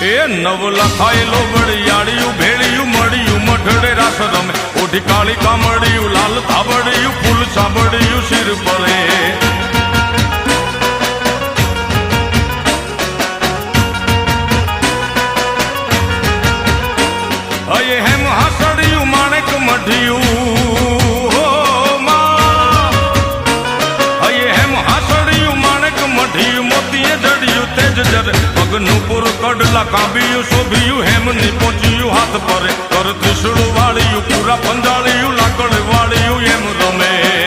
એ નવ લખાયેલો વળિયાળિયું ભેળિયું મળ્યું મઢડે રાસ રમે ઓઢી કાળી કામડિયું લાલ ધાબડિયું ફૂલ સાંભળિયું શિર પરે અયે હેમ હાસડિયું માણેક મઢિયું અયે હેમ હાસડિયું માણેક મઢિયું મોતીએ જડિયું તેજ જરે પગનું પુર કડલા કાંબિયું શોભિયું હેમની પહોંચ્યું હાથ પરે કર ત્રિશુળ વાળિયું પૂરા પંજાળિયું લાકડ વાળિયું એમ રમે